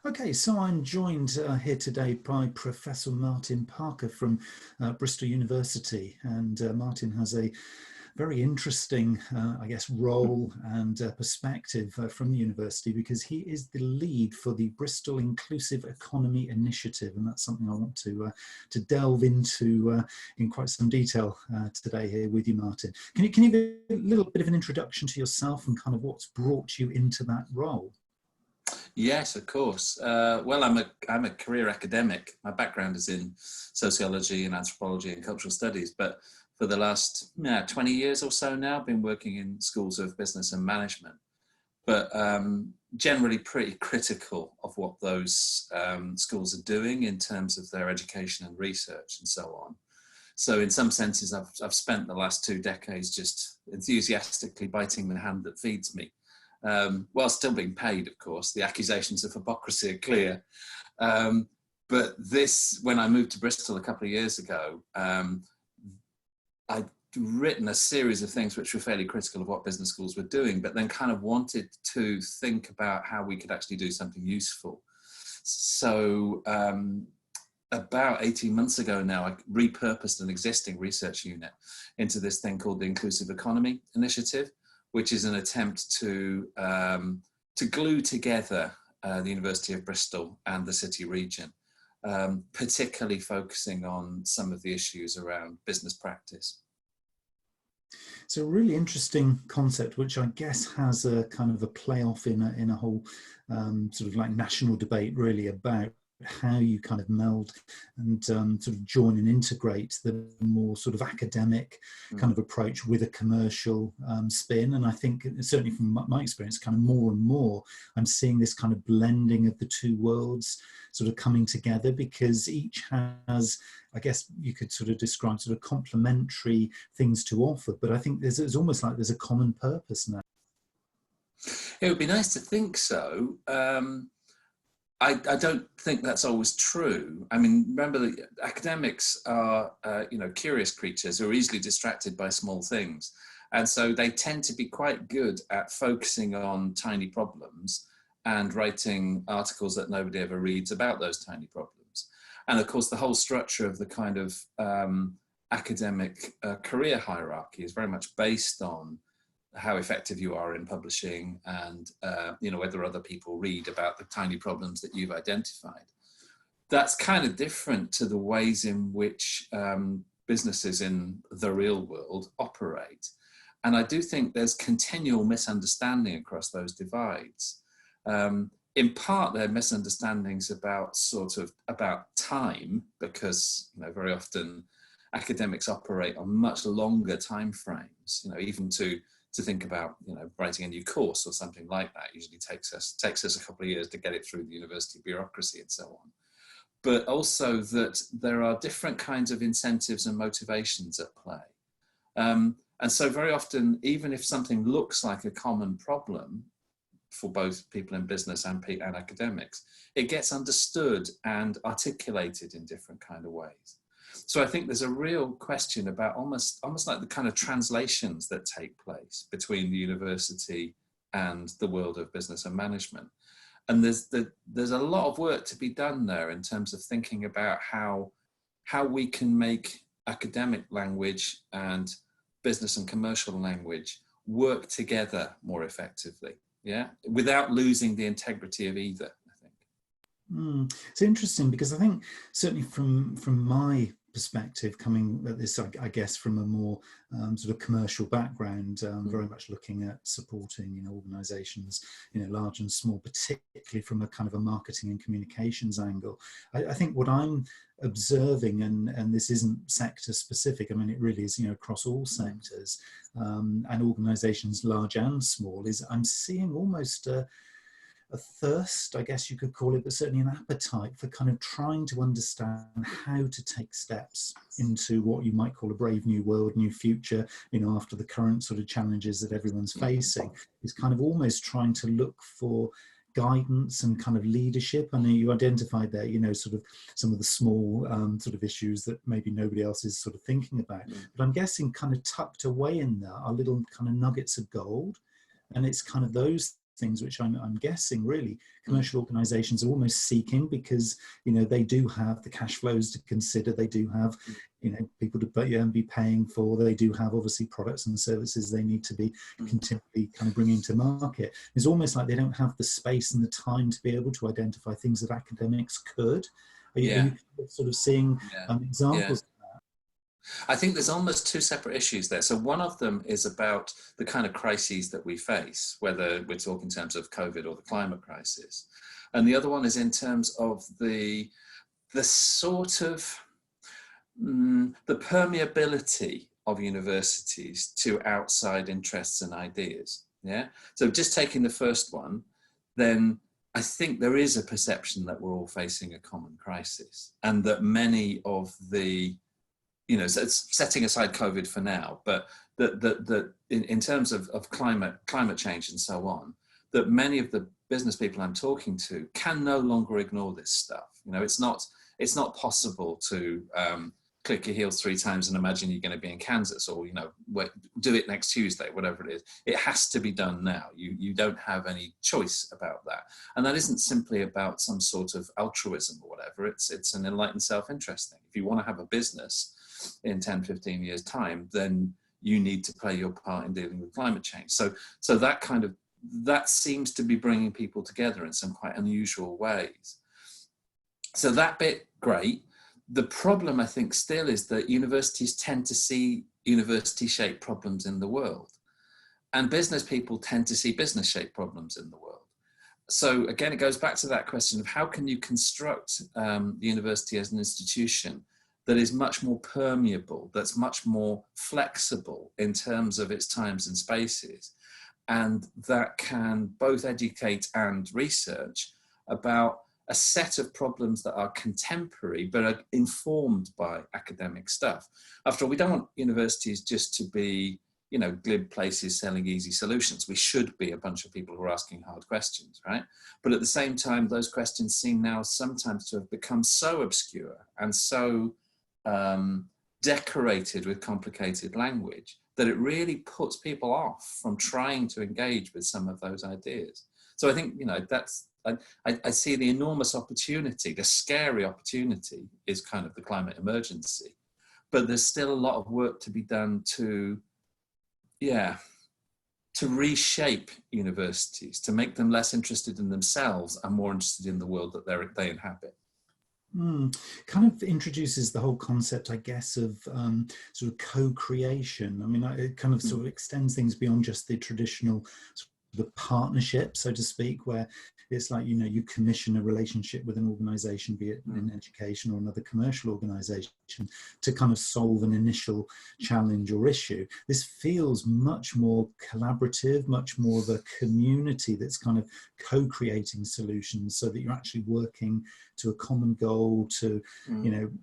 Okay, so I'm joined here today by Professor Martin Parker from Bristol University, and Martin has a very interesting, I guess, role and perspective from the university because he is the lead for the Bristol Inclusive Economy Initiative, and that's something I want to delve into in quite some detail today here with you, Martin. Can you give a little bit of an introduction to yourself and kind of what's brought you into that role? Yes, of course. Well, I'm a career academic. My background is in sociology and anthropology and cultural studies, but for the last 20 years or so now, I've been working in schools of business and management, but generally pretty critical of what those schools are doing in terms of their education and research and so on. So in some senses, I've spent the last 2 decades just enthusiastically biting the hand that feeds me. While still being paid, of course. The accusations of hypocrisy are clear. But this, when I moved to Bristol a couple of years ago, I'd written a series of things which were fairly critical of what business schools were doing, but then kind of wanted to think about how we could actually do something useful. So about 18 months ago now, I repurposed an existing research unit into this thing called the Inclusive Economy Initiative, which is an attempt to glue together the University of Bristol and the City region, particularly focusing on some of the issues around business practice. So a really interesting concept, which I guess has a kind of a playoff in a whole sort of like national debate really about how you kind of meld and sort of join and integrate the more sort of academic kind of approach with a commercial spin. And I think certainly from my experience, kind of more and more, I'm seeing this kind of blending of the two worlds sort of coming together because each has, I guess you could sort of describe sort of complementary things to offer. But I think it's almost like there's a common purpose now. It would be nice to think so. I don't think that's always true. I mean, remember that academics are, curious creatures who are easily distracted by small things. And so they tend to be quite good at focusing on tiny problems and writing articles that nobody ever reads about those tiny problems. And of course, the whole structure of the kind of academic career hierarchy is very much based on how effective you are in publishing and whether other people read about the tiny problems that you've identified. That's kind of different to the ways in which businesses in the real world operate. And I do think there's continual misunderstanding across those divides. In part, they're misunderstandings about time, because very often academics operate on much longer time frames. Even to think about writing a new course or something like that usually takes us a couple of years to get it through the university bureaucracy and so on. But also that there are different kinds of incentives and motivations at play. And so very often, even if something looks like a common problem for both people in business and academics, it gets understood and articulated in different kind of ways. So I think there's a real question about almost like the kind of translations that take place between the university and the world of business and management. And there's a lot of work to be done there in terms of thinking about how we can make academic language and business and commercial language work together more effectively, without losing the integrity of either, I think. It's interesting because I think certainly from my perspective, coming at this, I guess, from a more sort of commercial background, very much looking at supporting, organisations, large and small, particularly from a kind of a marketing and communications angle. I think what I'm observing, and this isn't sector specific, I mean, it really is, across all sectors and organisations, large and small, is I'm seeing almost a thirst, I guess you could call it, but certainly an appetite for kind of trying to understand how to take steps into what you might call a brave new world, new future, after the current sort of challenges that everyone's facing, is kind of almost trying to look for guidance and kind of leadership. I know you identified there, sort of some of the small sort of issues that maybe nobody else is sort of thinking about, but I'm guessing kind of tucked away in there are little kind of nuggets of gold. And it's kind of those things which I'm guessing really commercial organizations are almost seeking, because they do have the cash flows to consider, they do have people to be paying for, they do have obviously products and services they need to be continually kind of bringing to market. It's almost like they don't have the space and the time to be able to identify things that academics could. Are you sort of seeing examples? I think there's almost two separate issues there. So one of them is about the kind of crises that we face, whether we're talking in terms of COVID or the climate crisis. And the other one is in terms of the sort of, the permeability of universities to outside interests and ideas. Yeah. So just taking the first one, then I think there is a perception that we're all facing a common crisis, and that many of the, so it's setting aside COVID for now, but that in terms of climate change and so on, that many of the business people I'm talking to can no longer ignore this stuff. It's not possible to click your heels 3 times and imagine you're going to be in Kansas, or do it next Tuesday, whatever it is. It has to be done now. You don't have any choice about that, and that isn't simply about some sort of altruism or whatever. It's an enlightened self-interest thing. If you want to have a business in 10, 15 years time, then you need to play your part in dealing with climate change. So that seems to be bringing people together in some quite unusual ways. So that bit, great. The problem, I think, still is that universities tend to see university-shaped problems in the world, and business people tend to see business-shaped problems in the world. So again, it goes back to that question of how can you construct the university as an institution that is much more permeable, that's much more flexible in terms of its times and spaces, and that can both educate and research about a set of problems that are contemporary but are informed by academic stuff. After all, we don't want universities just to be, glib places selling easy solutions. We should be a bunch of people who are asking hard questions, right? But at the same time, those questions seem now sometimes to have become so obscure and so decorated with complicated language that it really puts people off from trying to engage with some of those ideas. So I think, I see the enormous opportunity, the scary opportunity is kind of the climate emergency, but there's still a lot of work to be done to reshape universities, to make them less interested in themselves and more interested in the world that they inhabit. Kind of introduces the whole concept, I guess, of sort of co-creation. I mean, it kind of sort of extends things beyond just the traditional the partnership, so to speak, where it's like, you commission a relationship with an organization, be it in education or another commercial organization, to kind of solve an initial challenge or issue. This feels much more collaborative, much more of a community that's kind of co-creating solutions, so that you're actually working to a common goal, to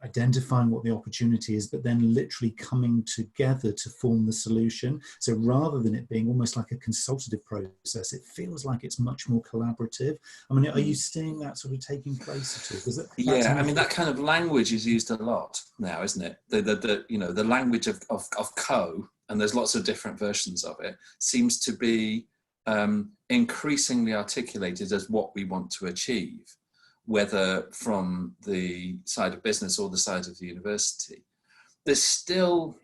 identifying what the opportunity is, but then literally coming together to form the solution. So rather than it being almost like a consultative process, it feels like it's much more collaborative. I mean, are you seeing that sort of taking place at all? That kind of language is used a lot now, isn't it? The language of co, and there's lots of different versions of it, seems to be increasingly articulated as what we want to achieve, whether from the side of business or the side of the university. There's still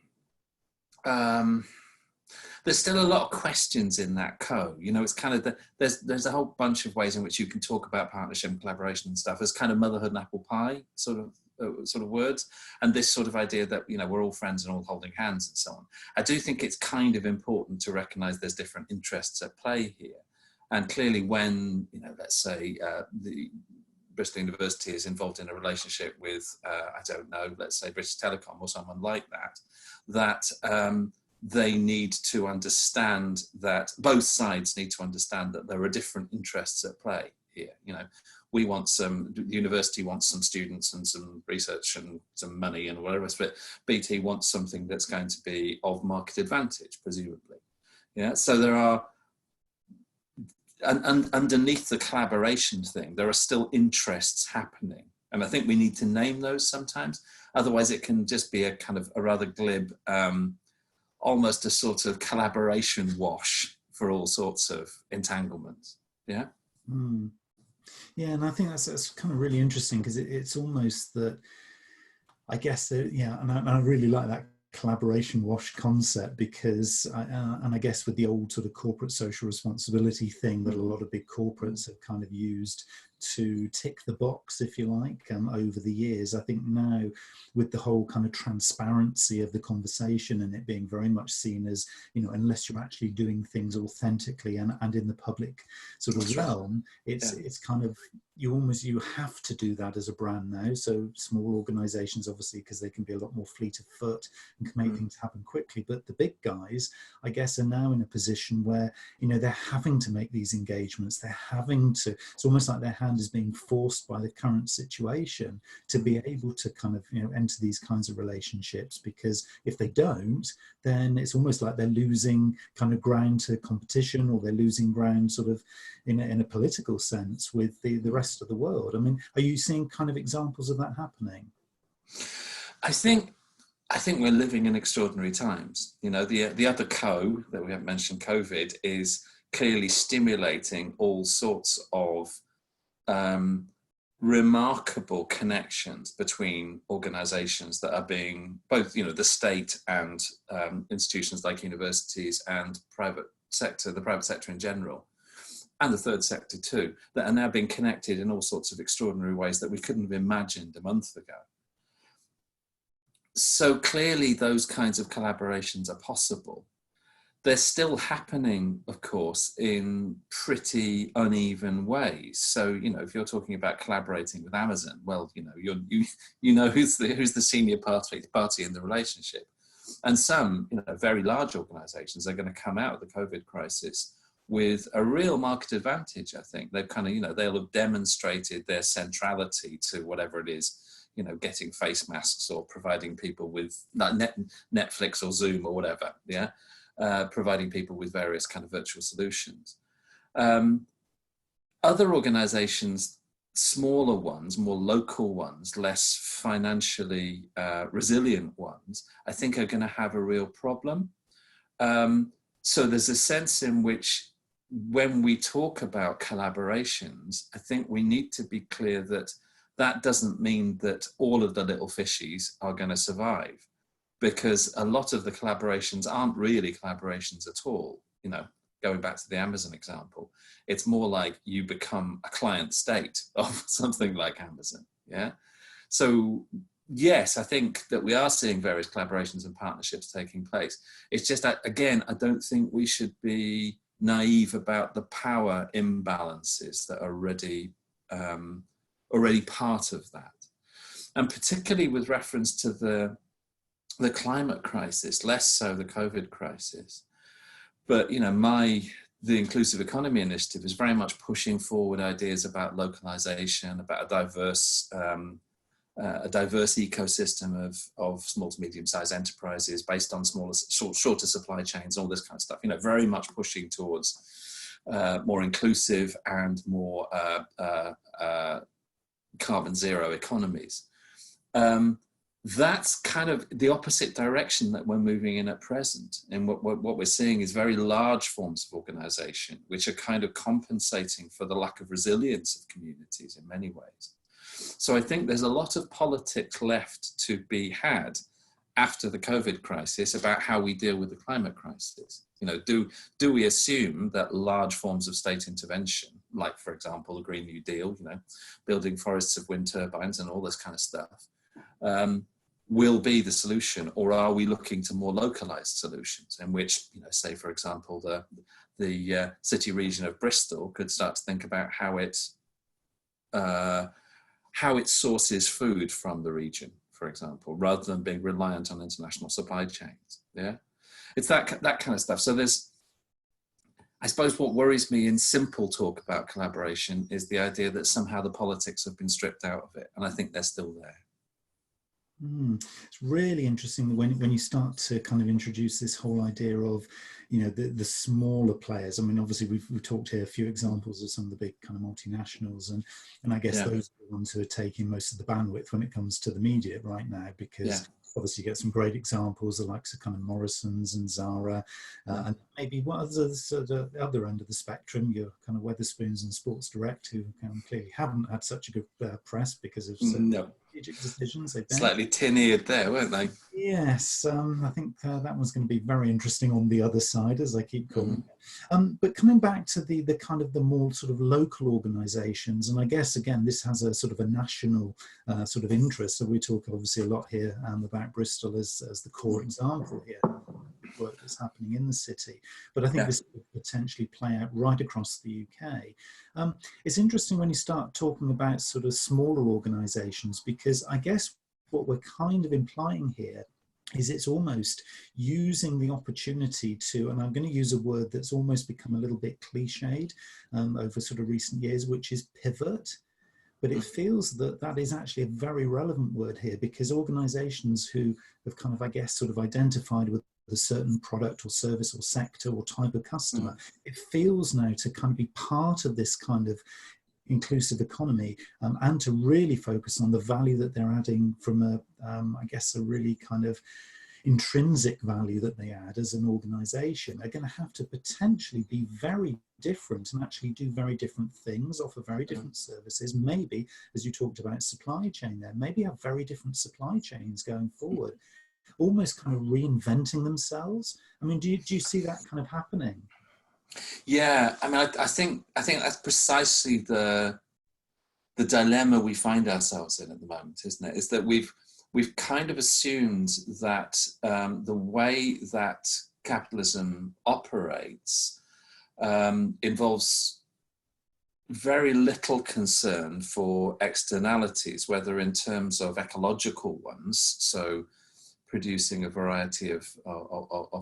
a lot of questions in that co. It's kind of there's a whole bunch of ways in which you can talk about partnership and collaboration and stuff as kind of motherhood and apple pie sort of words, and this sort of idea that we're all friends and all holding hands and so on. I do think it's kind of important to recognise there's different interests at play here, and clearly when let's say the Bristol University is involved in a relationship with let's say British Telecom or someone like that they need to understand that both sides need to understand that there are different interests at play here. The university wants some students and some research and some money and whatever else, but BT wants something that's going to be of market advantage, presumably. So there are, and underneath the collaboration thing, there are still interests happening. And I think we need to name those sometimes. Otherwise it can just be a kind of a rather glib, almost a sort of collaboration wash for all sorts of entanglements. Yeah. Mm. Yeah, and I think that's kind of really interesting, because it's almost that, I guess that, yeah, and I really like that collaboration wash concept, because and I guess with the old sort of corporate social responsibility thing that a lot of big corporates have kind of used to tick the box, if you like, over the years, I think now, with the whole kind of transparency of the conversation, and it being very much seen as, you know, unless you're actually doing things authentically and in the public sort of realm, it's kind of, you have to do that as a brand now. So small organizations, obviously, because they can be a lot more fleet of foot and can make things happen quickly, but the big guys, I guess, are now in a position where, you know, they're having to make these engagements. They're having to, it's almost like their hand is being forced by the current situation to be able to kind of, you know, enter these kinds of relationships, because if they don't, then it's almost like they're losing kind of ground to competition, or they're losing ground sort of in a political sense with the rest of the world. I mean, are you seeing kind of examples of that happening? I think we're living in extraordinary times. You know, the other co that we haven't mentioned, COVID, is clearly stimulating all sorts of remarkable connections between organizations that are being, both, you know, the state and institutions like universities and the private sector in general, and the third sector too, that are now being connected in all sorts of extraordinary ways that we couldn't have imagined a month ago. So clearly those kinds of collaborations are possible. They're still happening, of course, in pretty uneven ways. So, you know, if you're talking about collaborating with Amazon, well, you know, you know who's the senior party in the relationship. And some, you know, very large organizations are going to come out of the COVID crisis with a real market advantage, I think. They've kind of, you know, they'll have demonstrated their centrality to whatever it is, you know, getting face masks or providing people with Netflix or Zoom or whatever, yeah, providing people with various kind of virtual solutions. Other organizations, smaller ones, more local ones, less financially resilient ones, I think are going to have a real problem. So there's a sense in which when we talk about collaborations, I think we need to be clear that that doesn't mean that all of the little fishies are going to survive, because a lot of the collaborations aren't really collaborations at all. You know, going back to the Amazon example, it's more like you become a client state of something like Amazon, yeah? So yes, I think that we are seeing various collaborations and partnerships taking place. It's just that, again, I don't think we should be naive about the power imbalances that are already part of that. And particularly with reference to the climate crisis, less so the COVID crisis. But, you know, the Inclusive Economy Initiative is very much pushing forward ideas about localization, about a diverse ecosystem of small to medium-sized enterprises based on shorter supply chains, all this kind of stuff. You know, very much pushing towards more inclusive and more carbon zero economies. That's kind of the opposite direction that we're moving in at present. And what we're seeing is very large forms of organization, which are kind of compensating for the lack of resilience of communities in many ways. So I think there's a lot of politics left to be had after the COVID crisis about how we deal with the climate crisis. You know, do we assume that large forms of state intervention, like, for example, the Green New Deal, you know, building forests of wind turbines and all this kind of stuff, will be the solution, or are we looking to more localized solutions in which, you know, say, for example, the city region of Bristol could start to think about how it sources food from the region, for example, rather than being reliant on international supply chains. Yeah, it's that kind of stuff. So there's, I suppose, what worries me in simple talk about collaboration is the idea that somehow the politics have been stripped out of it, and I think they're still there. It's really interesting when you start to kind of introduce this whole idea of, you know, the smaller players. I mean, obviously we've talked here a few examples of some of the big kind of multinationals, and I guess those are the ones who are taking most of the bandwidth when it comes to the media right now, because obviously you get some great examples, the likes of kind of Morrison's and Zara, and maybe what others at the other end of the spectrum, your kind of Wetherspoons and Sports Direct, who clearly haven't had such a good press because of certain No, strategic decisions they've made. slightly tin-eared there, weren't they? Yes, I think that one's going to be very interesting on the other side, as I keep calling it. But coming back to the kind of the more sort of local organisations, and I guess again this has a sort of a national sort of interest. So we talk obviously a lot here about Bristol as the core example here, work that's happening in the city. But I think this could potentially play out right across the UK. It's interesting when you start talking about sort of smaller organisations, because I guess what we're kind of implying here is it's almost using the opportunity to, and I'm going to use a word that's almost become a little bit cliched over sort of recent years, which is pivot. But it feels that that is actually a very relevant word here, because organizations who have kind of, I guess, sort of identified with a certain product or service or sector or type of customer, it feels now to kind of be part of this kind of inclusive economy, and to really focus on the value that they're adding from a, I guess, a really kind of intrinsic value that they add as an organization, are going to have to potentially be very different and actually do very different things, offer very different services, maybe, as you talked about supply chain there, maybe have very different supply chains going forward, almost kind of reinventing themselves. I mean, do you see that kind of happening? Yeah, I mean, I think that's precisely the dilemma we find ourselves in at the moment, isn't it? Is that we've kind of assumed that the way that capitalism operates involves very little concern for externalities, whether in terms of ecological ones, so producing a variety of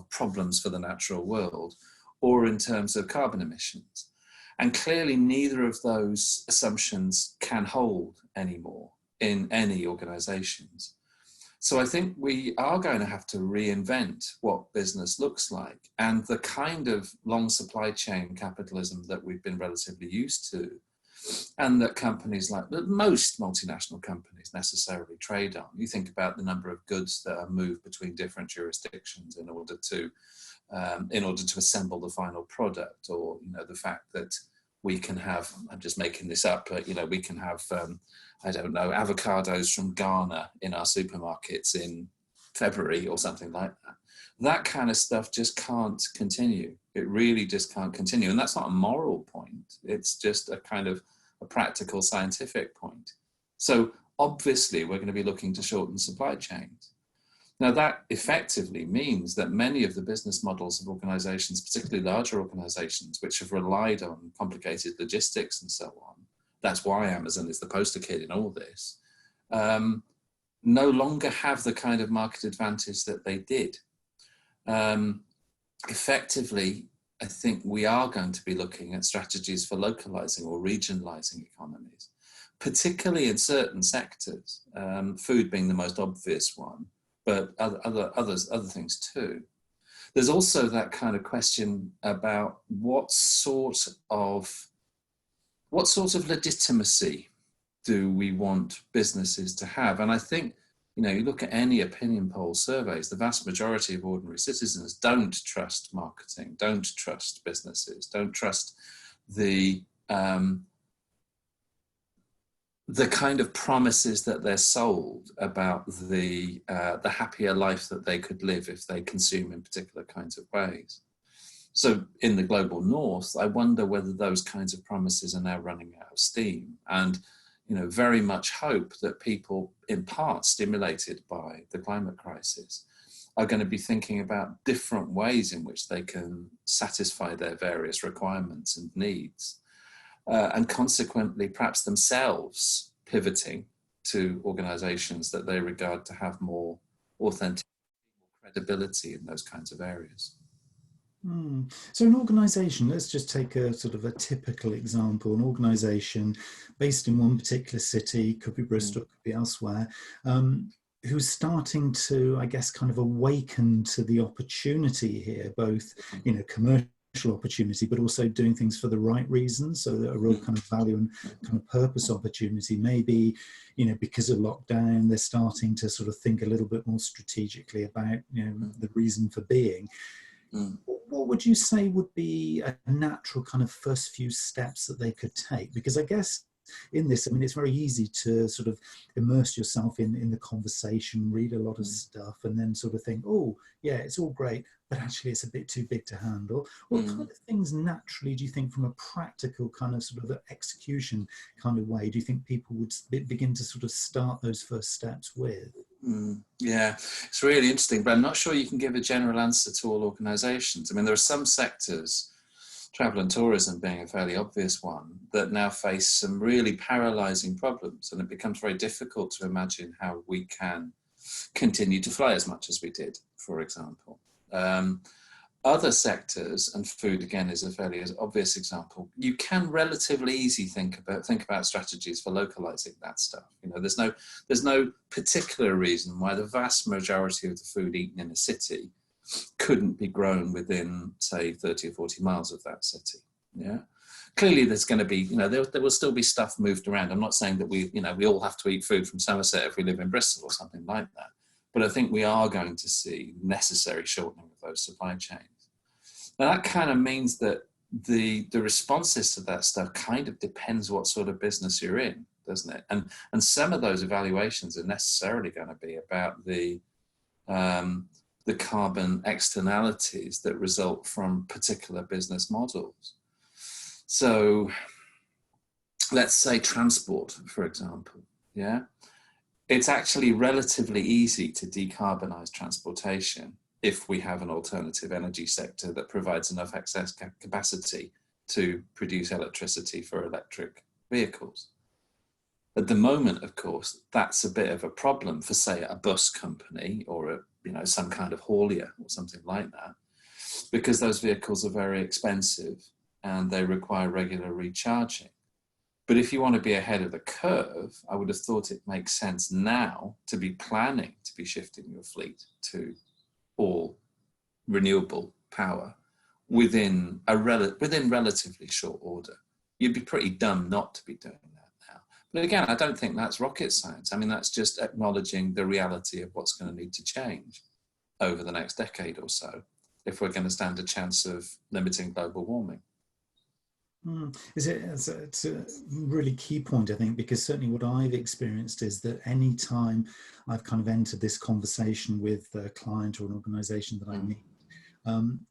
problems for the natural world, or in terms of carbon emissions. And clearly neither of those assumptions can hold anymore in any organizations. So I think we are going to have to reinvent what business looks like, and the kind of long supply chain capitalism that we've been relatively used to, and that companies like most multinational companies necessarily trade on. You think about the number of goods that are moved between different jurisdictions in order to assemble the final product, or the fact that we can have, I'm just making this up, but we can have I don't know, avocados from Ghana in our supermarkets in February or something like that. That kind of stuff just can't continue. It really just can't continue. And that's not a moral point. It's just a kind of a practical scientific point. So obviously we're going to be looking to shorten supply chains. Now that effectively means that many of the business models of organizations, particularly larger organizations, which have relied on complicated logistics and so on, that's why Amazon is the poster kid in all this, no longer have the kind of market advantage that they did. Effectively, I think we are going to be looking at strategies for localizing or regionalizing economies, particularly in certain sectors, food being the most obvious one, but other things too. There's also that kind of question about what sort of legitimacy do we want businesses to have? And I think, you look at any opinion poll surveys, the vast majority of ordinary citizens don't trust marketing, don't trust businesses, don't trust the kind of promises that they're sold about the happier life that they could live if they consume in particular kinds of ways. So in the global north, I wonder whether those kinds of promises are now running out of steam, and very much hope that people, in part stimulated by the climate crisis, are going to be thinking about different ways in which they can satisfy their various requirements and needs, and consequently perhaps themselves pivoting to organizations that they regard to have more authentic credibility in those kinds of areas. So an organisation, let's just take a sort of a typical example, an organisation based in one particular city, could be Bristol, could be elsewhere, who's starting to, I guess, kind of awaken to the opportunity here, both, commercially opportunity, but also doing things for the right reasons, so that a real kind of value and kind of purpose opportunity. Maybe, because of lockdown, they're starting to sort of think a little bit more strategically about, the reason for being. What would you say would be a natural kind of first few steps that they could take? Because I guess in this, it's very easy to sort of immerse yourself in the conversation, read a lot of stuff, and then sort of think, oh, yeah, it's all great, but actually it's a bit too big to handle. What kind of things naturally do you think, from a practical kind of sort of execution kind of way, do you think people would begin to sort of start those first steps with? Yeah, it's really interesting, but I'm not sure you can give a general answer to all organisations. There are some sectors, travel and tourism being a fairly obvious one, that now face some really paralysing problems, and it becomes very difficult to imagine how we can continue to fly as much as we did, for example. Other sectors, and food again is a fairly obvious example, you can relatively easy think about strategies for localizing that stuff. There's no particular reason why the vast majority of the food eaten in a city couldn't be grown within, say, 30 or 40 miles of that city. Yeah. Clearly there's going to be, there will still be stuff moved around. I'm not saying that we all have to eat food from Somerset if we live in Bristol or something like that. But I think we are going to see necessary shortening of those supply chains. Now that kind of means that the responses to that stuff kind of depends what sort of business you're in, doesn't it? And some of those evaluations are necessarily going to be about the carbon externalities that result from particular business models. So let's say transport, for example, yeah? It's actually relatively easy to decarbonize transportation if we have an alternative energy sector that provides enough excess capacity to produce electricity for electric vehicles. At the moment, of course, that's a bit of a problem for, say, a bus company or some kind of haulier or something like that, because those vehicles are very expensive and they require regular recharging. But if you want to be ahead of the curve, I would have thought it makes sense now to be planning to be shifting your fleet to all renewable power within relatively short order. You'd be pretty dumb not to be doing that now. But again, I don't think that's rocket science. That's just acknowledging the reality of what's going to need to change over the next decade or so if we're going to stand a chance of limiting global warming. It's a really key point, I think, because certainly what I've experienced is that any time I've kind of entered this conversation with a client or an organization that I meet,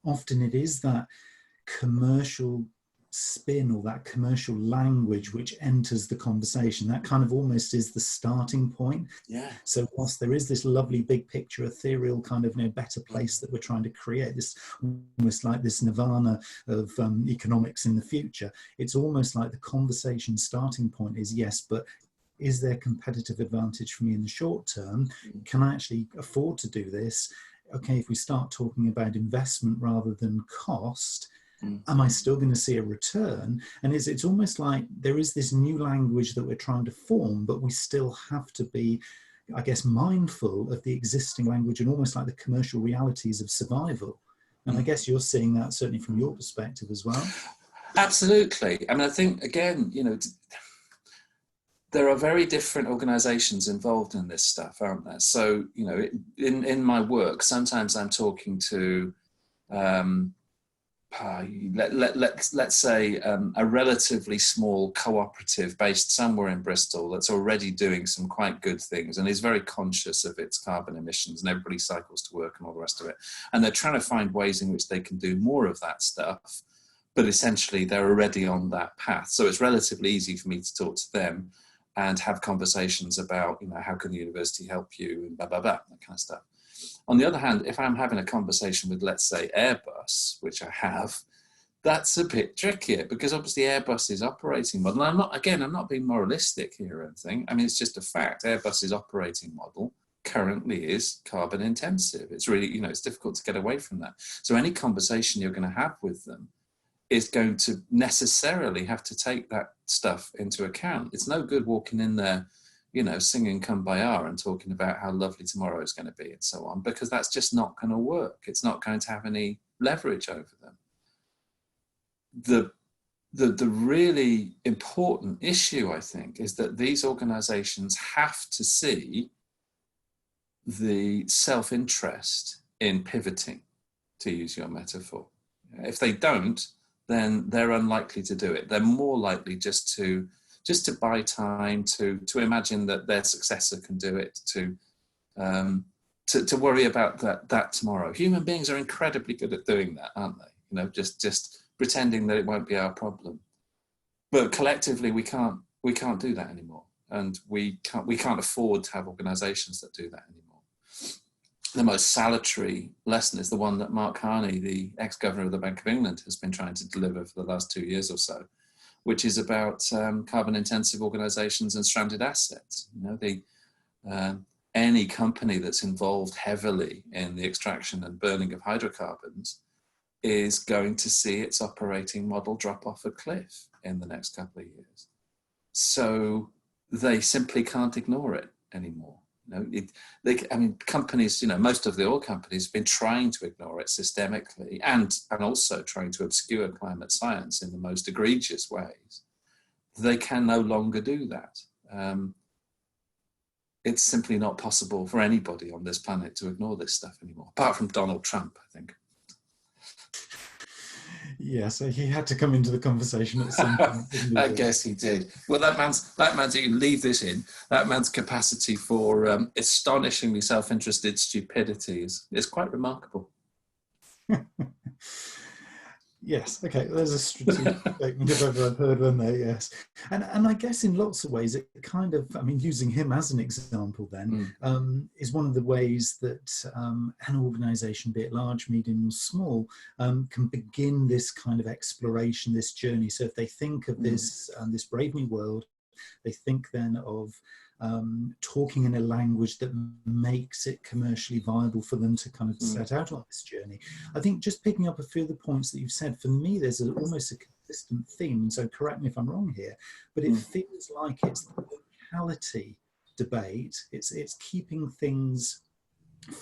often it is that commercial spin or that commercial language which enters the conversation. That kind of almost is the starting point. Yeah. So whilst there is this lovely big picture, ethereal kind of better place that we're trying to create, this almost like this nirvana of economics in the future, it's almost like the conversation starting point is, yes, but is there competitive advantage for me in the short term? Can I actually afford to do this? Okay, if we start talking about investment rather than cost, am I still going to see a return? And it's almost like there is this new language that we're trying to form, but we still have to be, I guess, mindful of the existing language and almost like the commercial realities of survival. And I guess you're seeing that certainly from your perspective as well. Absolutely. I think, again, there are very different organizations involved in this stuff, aren't there? So, in my work, sometimes I'm talking to let's say a relatively small cooperative based somewhere in Bristol that's already doing some quite good things and is very conscious of its carbon emissions, and everybody cycles to work and all the rest of it. And they're trying to find ways in which they can do more of that stuff, but essentially they're already on that path. So it's relatively easy for me to talk to them and have conversations about, how can the university help you and blah, blah, blah, that kind of stuff. On the other hand, if I'm having a conversation with, let's say, Airbus, which I have, that's a bit trickier because obviously Airbus's operating model, I'm not being moralistic here or anything. It's just a fact. Airbus's operating model currently is carbon intensive. It's really, it's difficult to get away from that. So any conversation you're going to have with them is going to necessarily have to take that stuff into account. It's no good walking in there, singing Kumbaya and talking about how lovely tomorrow is going to be and so on, because that's just not going to work. It's not going to have any leverage over them. the the really important issue, I think, is that these organizations have to see the self-interest in pivoting, to use your metaphor. If they don't, then they're unlikely to do it. They're more likely just to buy time, to imagine that their successor can do it, to worry about that tomorrow. Human beings are incredibly good at doing that, aren't they? You know, just pretending that it won't be our problem. But collectively, we can't do that anymore, and we can't afford to have organisations that do that anymore. The most salutary lesson is the one that Mark Carney, the ex-governor of the Bank of England, has been trying to deliver for the last 2 years or so, which is about carbon-intensive organisations and stranded assets. You know, any company that's involved heavily in the extraction and burning of hydrocarbons is going to see its operating model drop off a cliff in the next couple of years. So they simply can't ignore it anymore. You know, companies, you know, most of the oil companies have been trying to ignore it systemically and also trying to obscure climate science in the most egregious ways. They can no longer do that. It's simply not possible for anybody on this planet to ignore this stuff anymore, apart from Donald Trump, I think. Yeah, so he had to come into the conversation at some point, didn't he? I guess he did. Well, that man's, you can leave this in, that man's capacity for astonishingly self-interested stupidity is quite remarkable. Yes, okay, there's a strategic statement if ever I've heard one there, yes. And I guess in lots of ways it kind of, I mean, using him as an example then, is one of the ways that an organisation, be it large, medium or small, can begin this kind of exploration, this journey. So if they think of this Brave New World, they think then of talking in a language that makes it commercially viable for them to kind of set out on this journey. I think just picking up a few of the points that you've said, for me there's almost a consistent theme, so correct me if I'm wrong here, but it feels like it's the locality debate, it's keeping things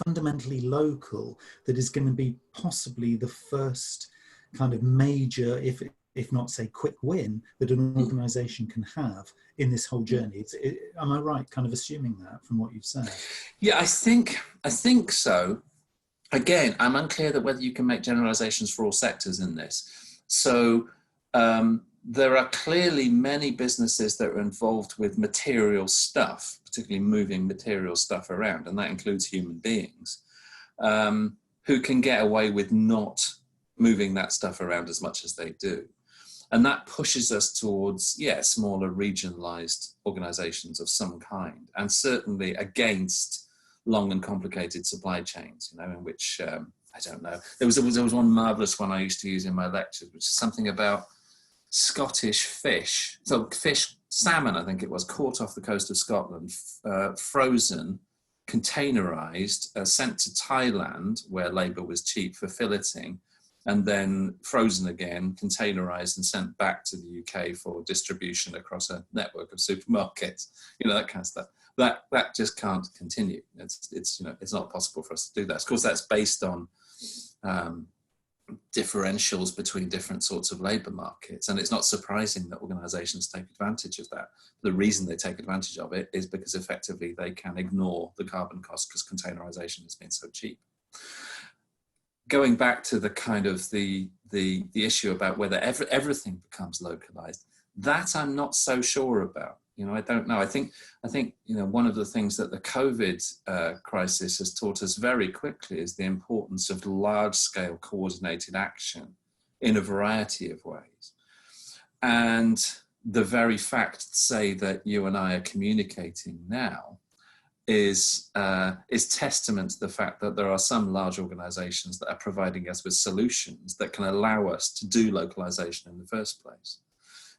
fundamentally local that is going to be possibly the first kind of major, if not say quick win, that an organisation can have in this whole journey. Am I right kind of assuming that from what you've said? Yeah, I think so. Again, I'm unclear that whether you can make generalizations for all sectors in this. So there are clearly many businesses that are involved with material stuff, particularly moving material stuff around, and that includes human beings, who can get away with not moving that stuff around as much as they do. And that pushes us towards, smaller regionalized organizations of some kind, and certainly against long and complicated supply chains, you know, in which, I don't know, there was one marvelous one I used to use in my lectures, which is something about Scottish fish. So salmon, I think it was, caught off the coast of Scotland, frozen, containerized, sent to Thailand, where labor was cheap for filleting, and then frozen again, containerized and sent back to the UK for distribution across a network of supermarkets, you know, that kind of stuff. That just can't continue. It's you know, it's not possible for us to do that. Of course, that's based on differentials between different sorts of labour markets, and it's not surprising that organisations take advantage of that. The reason they take advantage of it is because effectively they can ignore the carbon cost because containerisation has been so cheap. Going back to the kind of the issue about whether everything becomes localized, that I'm not so sure about. You know, I don't know. I think you know, one of the things that the COVID crisis has taught us very quickly is the importance of large-scale coordinated action in a variety of ways. And the very fact, say, that you and I are communicating now is testament to the fact that there are some large organizations that are providing us with solutions that can allow us to do localization in the first place.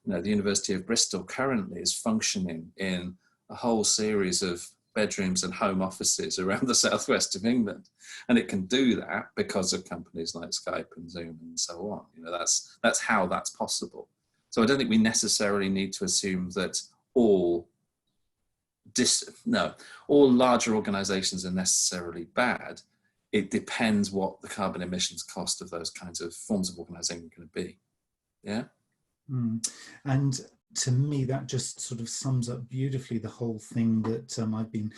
You know, the University of Bristol currently is functioning in a whole series of bedrooms and home offices around the southwest of England, and it can do that because of companies like Skype and Zoom and so on. You know, that's how that's possible. So I don't think we necessarily need to assume that all larger organizations are necessarily bad. It depends what the carbon emissions cost of those kinds of forms of organizing are going to be. Yeah. Mm. And to me, that just sort of sums up beautifully the whole thing that I've been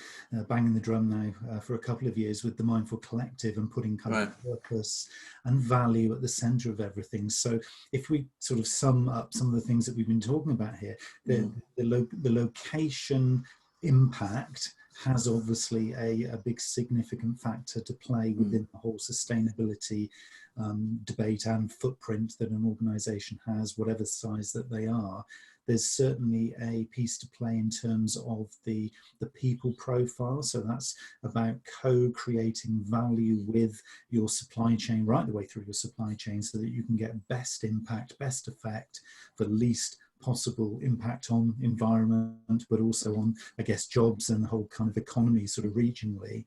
banging the drum now for a couple of years with the Mindful Collective, and putting kind Right. of purpose and value at the center of everything. So if we sort of sum up some of the things that we've been talking about here, the location impact has obviously a big significant factor to play within the whole sustainability debate and footprint that an organisation has, whatever size that they are. There's certainly a piece to play in terms of the people profile. So that's about co-creating value with your supply chain, right the way through your supply chain, so that you can get best impact, best effect for least possible impact on environment, but also on, I guess, jobs and the whole kind of economy sort of regionally,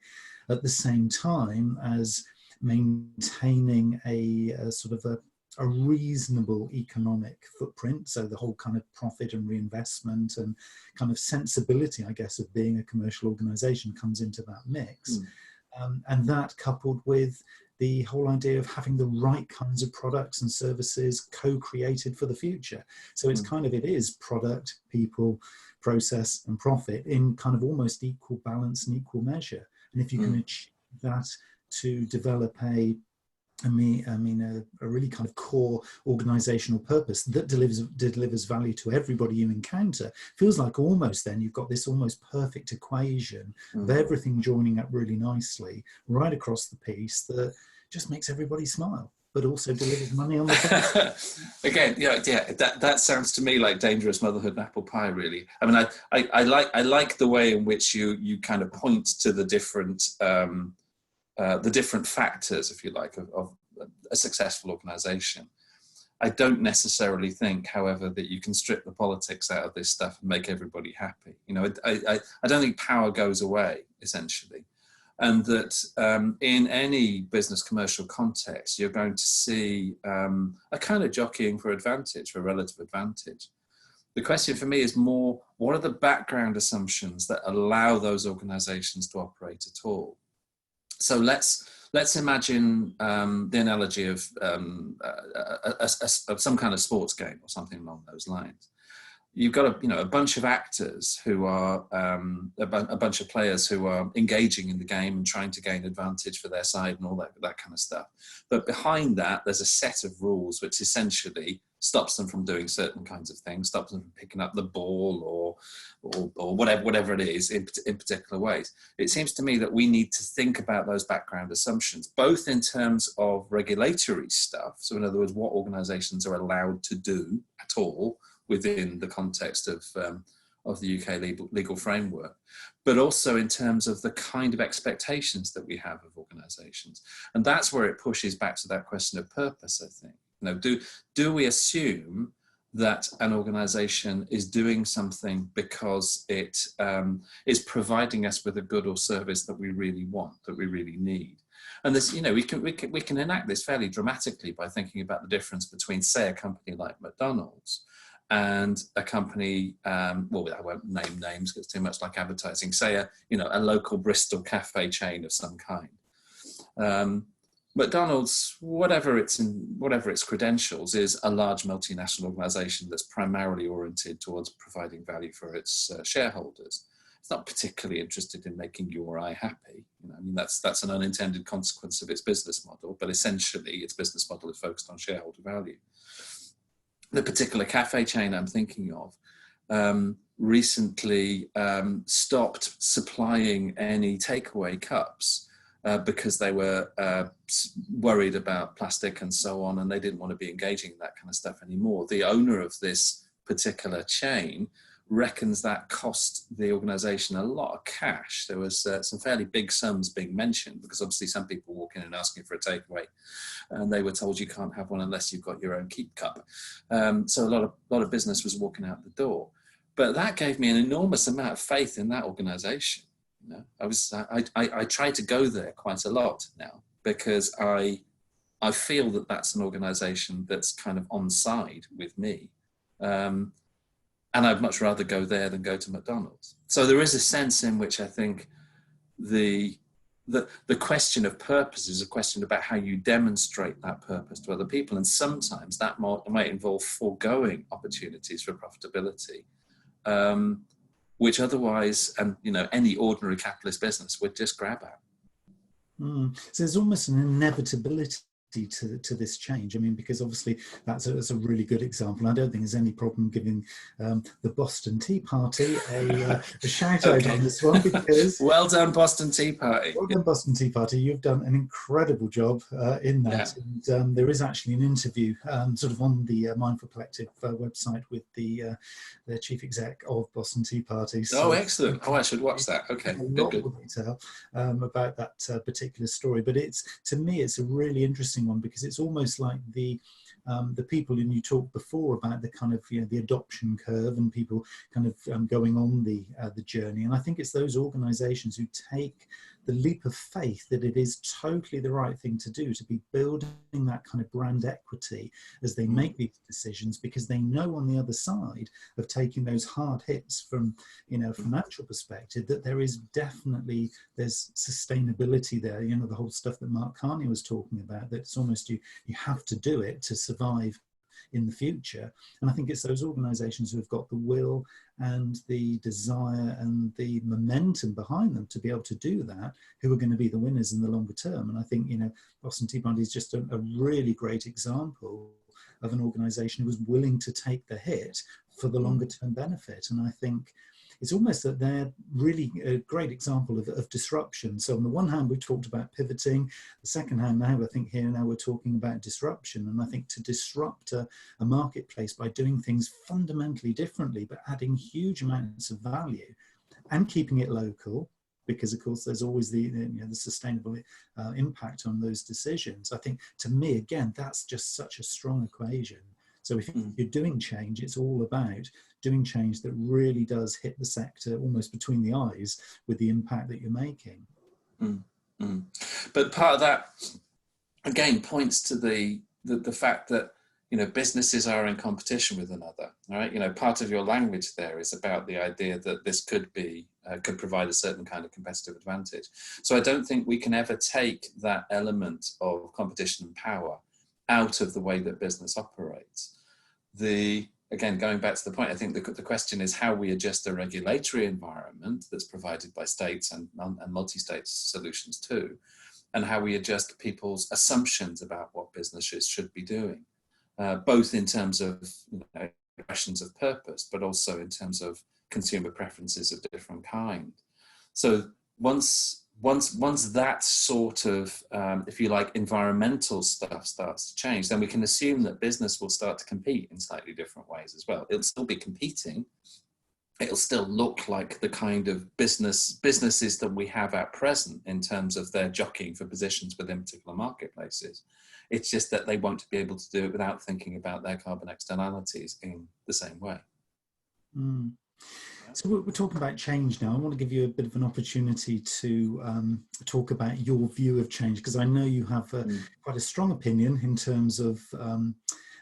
at the same time as maintaining a sort of a reasonable economic footprint. So the whole kind of profit and reinvestment and kind of sensibility, I guess, of being a commercial organization comes into that mix. And that coupled with the whole idea of having the right kinds of products and services co-created for the future. So it's kind of, it is product, people, process and profit in kind of almost equal balance and equal measure. And if you can achieve that to develop a really kind of core organizational purpose that delivers value to everybody you encounter, feels like almost then you've got this almost perfect equation of everything joining up really nicely right across the piece that just makes everybody smile, but also delivers money on the again. That sounds to me like dangerous motherhood and apple pie, really. I mean, I like the way in which you kind of point to the different factors, if you like, of a successful organization. I don't necessarily think, however, that you can strip the politics out of this stuff and make everybody happy. You know, I don't think power goes away, essentially. And that in any business commercial context, you're going to see a kind of jockeying for advantage, for relative advantage. The question for me is more, what are the background assumptions that allow those organizations to operate at all? So let's imagine the analogy of some kind of sports game or something along those lines. You've got a bunch of actors who are a bunch of players who are engaging in the game and trying to gain advantage for their side and all that kind of stuff. But behind that, there's a set of rules which essentially stops them from doing certain kinds of things, stops them from picking up the ball or whatever it is in particular ways. It seems to me that we need to think about those background assumptions, both in terms of regulatory stuff. So in other words, what organizations are allowed to do at all within the context of the UK legal framework, but also in terms of the kind of expectations that we have of organisations. And that's where it pushes back to that question of purpose, I think. You know, do we assume that an organisation is doing something because it is providing us with a good or service that we really want, that we really need? And this, you know, we can enact this fairly dramatically by thinking about the difference between, say, a company like McDonald's and a company, well, I won't name names because it's too much like advertising, say a local Bristol cafe chain of some kind. McDonald's, whatever its credentials, is a large multinational organization that's primarily oriented towards providing value for its shareholders. It's not particularly interested in making you or I happy. You know, I mean, that's an unintended consequence of its business model, but essentially its business model is focused on shareholder value. The particular cafe chain I'm thinking of recently stopped supplying any takeaway cups because they were worried about plastic and so on, and they didn't want to be engaging in that kind of stuff anymore. The owner of this particular chain reckons that cost the organisation a lot of cash. There was some fairly big sums being mentioned, because obviously some people walk in and asking for a takeaway, and they were told you can't have one unless you've got your own keep cup. So a lot of business was walking out the door. But that gave me an enormous amount of faith in that organisation. You know, I try to go there quite a lot now, because I feel that that's an organisation that's kind of on side with me. And I'd much rather go there than go to McDonald's. So there is a sense in which I think the the question of purpose is a question about how you demonstrate that purpose to other people, and sometimes that might involve foregoing opportunities for profitability, which otherwise, and any ordinary capitalist business would just grab at. So there's almost an inevitability to this change. I mean, because obviously that's a really good example. I don't think there's any problem giving the Boston Tea Party a shout out on this one, because well done, Boston Tea Party. Well done, Boston Tea Party. You've done an incredible job in that. Yeah. And there is actually an interview sort of on the Mindful Collective website with the chief exec of Boston Tea Party. So excellent. I should watch that. Okay. A lot more detail about that particular story. But to me, it's a really interesting one, because it's almost like the people, and you talked before about the kind of the adoption curve and people kind of going on the journey. And I think it's those organisations who take the leap of faith that it is totally the right thing to do, to be building that kind of brand equity as they make these decisions, because they know on the other side of taking those hard hits from a financial perspective that there's sustainability there. The whole stuff that Mark Carney was talking about, that it's almost you have to do it to survive in the future. And I think it's those organisations who have got the will and the desire and the momentum behind them to be able to do that, who are going to be the winners in the longer term. And I think Boston Tea Party is just a really great example of an organisation who was willing to take the hit for the longer term benefit. And I think it's almost that they're really a great example of disruption. So on the one hand, we talked about pivoting. The second hand, now we're talking about disruption. And I think to disrupt a marketplace by doing things fundamentally differently, but adding huge amounts of value and keeping it local, because of course there's always the sustainable impact on those decisions. I think, to me, again, that's just such a strong equation. So if you're doing change, it's all about doing change that really does hit the sector almost between the eyes with the impact that you're making. But part of that, again, points to the fact that businesses are in competition with another. Right? Part of your language there is about the idea that this could provide a certain kind of competitive advantage. So I don't think we can ever take that element of competition and power out of the way that business operates. Again, going back to the point, I think the question is how we adjust the regulatory environment that's provided by states and multi-state solutions too, and how we adjust people's assumptions about what businesses should be doing, both in terms of expressions of purpose, but also in terms of consumer preferences of different kind. So once that sort of, if you like, environmental stuff starts to change, then we can assume that business will start to compete in slightly different ways as well. It'll still be competing. It'll still look like the kind of businesses that we have at present in terms of their jockeying for positions within particular marketplaces. It's just that they won't be able to do it without thinking about their carbon externalities in the same way. So we're talking about change now. I want to give you a bit of an opportunity to talk about your view of change, because I know you have quite a strong opinion in terms of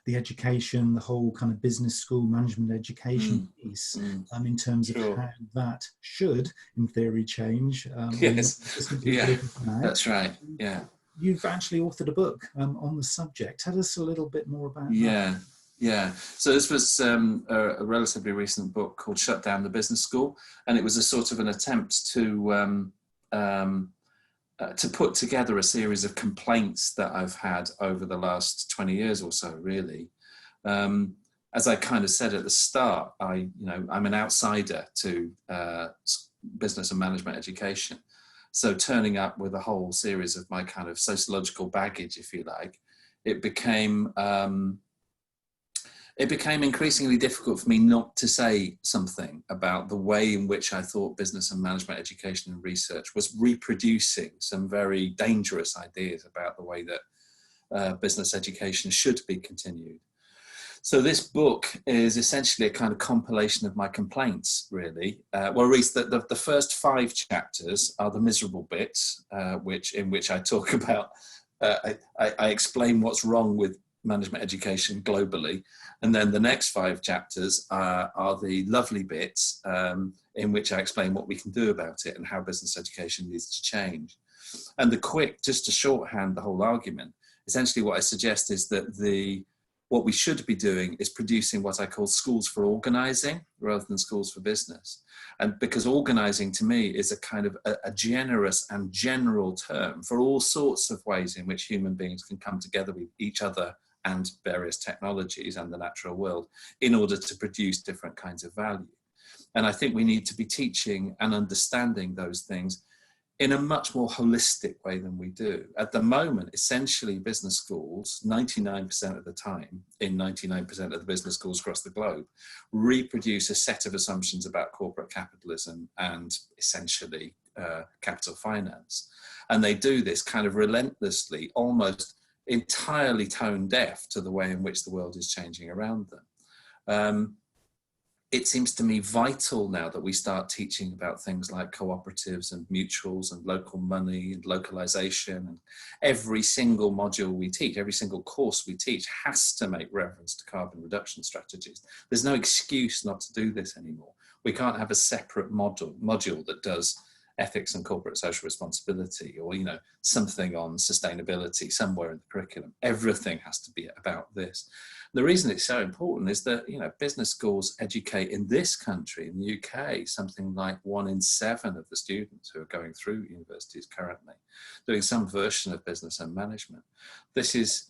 the education, the whole kind of business school management education piece, in terms of how that should, in theory, change. Yes, that's right, yeah. You've actually authored a book on the subject. Tell us a little bit more about that. Yeah, so this was a relatively recent book called Shut Down the Business School, and it was a sort of an attempt to put together a series of complaints that I've had over the last 20 years or so, really. As I kind of said at the start, I'm an outsider to business and management education. So turning up with a whole series of my kind of sociological baggage, if you like, it became increasingly difficult for me not to say something about the way in which I thought business and management education and research was reproducing some very dangerous ideas about the way that business education should be continued. So this book is essentially a kind of compilation of my complaints, really. Well, Reece, the first 5 chapters are the miserable bits, in which I talk about, I explain what's wrong with management education globally, and then the next 5 chapters are the lovely bits in which I explain what we can do about it and how business education needs to change. And just to shorthand the whole argument, essentially what I suggest is that what we should be doing is producing what I call schools for organizing rather than schools for business. And because organizing to me is a kind of a generous and general term for all sorts of ways in which human beings can come together with each other and various technologies and the natural world in order to produce different kinds of value. And I think we need to be teaching and understanding those things in a much more holistic way than we do. At the moment, essentially business schools, 99% of the time, in 99% of the business schools across the globe, reproduce a set of assumptions about corporate capitalism and essentially capital finance. And they do this kind of relentlessly, almost entirely tone deaf to the way in which the world is changing around them. It seems to me vital now that we start teaching about things like cooperatives and mutuals and local money and localization. And every single module we teach, every single course we teach has to make reference to carbon reduction strategies. There's no excuse not to do this anymore. We can't have a separate module that does ethics and corporate social responsibility, or something on sustainability somewhere in the curriculum. Everything has to be about this. The reason it's so important is that business schools educate in this country, in the UK, something like 1 in 7 of the students who are going through universities currently doing some version of business and management. This is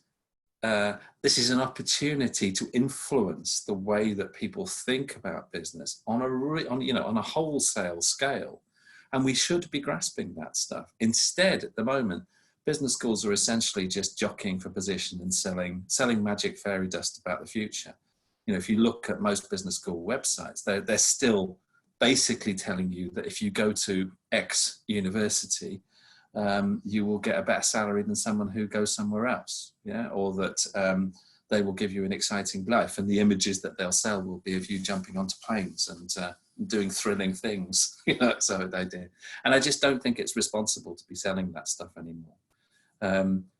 an opportunity to influence the way that people think about business on a wholesale scale. And we should be grasping that stuff. Instead, at the moment, business schools are essentially just jockeying for position and selling magic fairy dust about the future. If you look at most business school websites, they're still basically telling you that if you go to X university, you will get a better salary than someone who goes somewhere else, or that they will give you an exciting life, and the images that they'll sell will be of you jumping onto planes and doing thrilling things, so they do. And I just don't think it's responsible to be selling that stuff anymore.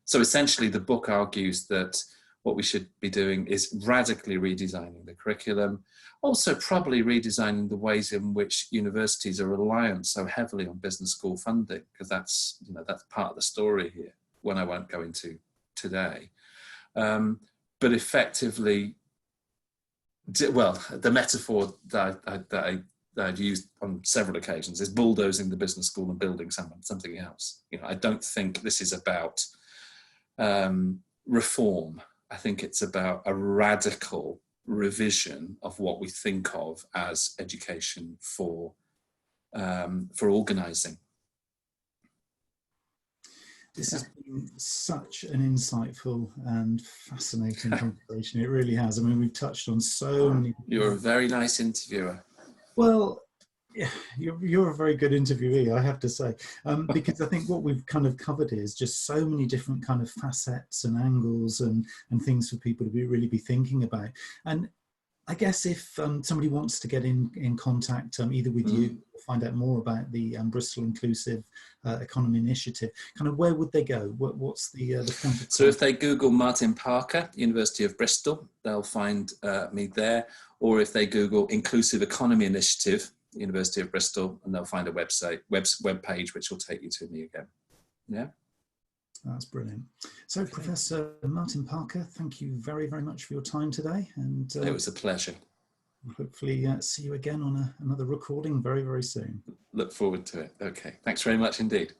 So essentially the book argues that what we should be doing is radically redesigning the curriculum, also probably redesigning the ways in which universities are reliant so heavily on business school funding, because that's part of the story here, one I won't go into today. But effectively, the metaphor that I've used on several occasions is bulldozing the business school and building something else. I don't think this is about reform. I think it's about a radical revision of what we think of as education for organising. This has been such an insightful and fascinating conversation. It really has. I mean, we've touched on so many. You're a very nice interviewer. Well, you're a very good interviewee, I have to say, because I think what we've kind of covered is just so many different kind of facets and angles and things for people to really be thinking about. And I guess if somebody wants to get in contact either with you or find out more about the Bristol Inclusive Economy Initiative, kind of where would they go? What's the point of? So if they Google Martin Parker, University of Bristol, they'll find me there. Or if they Google Inclusive Economy Initiative, University of Bristol, and they'll find a web page which will take you to me again. Yeah. That's brilliant. So, okay. Professor Martin Parker, thank you very, very much for your time today. And it was a pleasure. Hopefully see you again on another recording very, very soon. Look forward to it. Okay. Thanks very much indeed.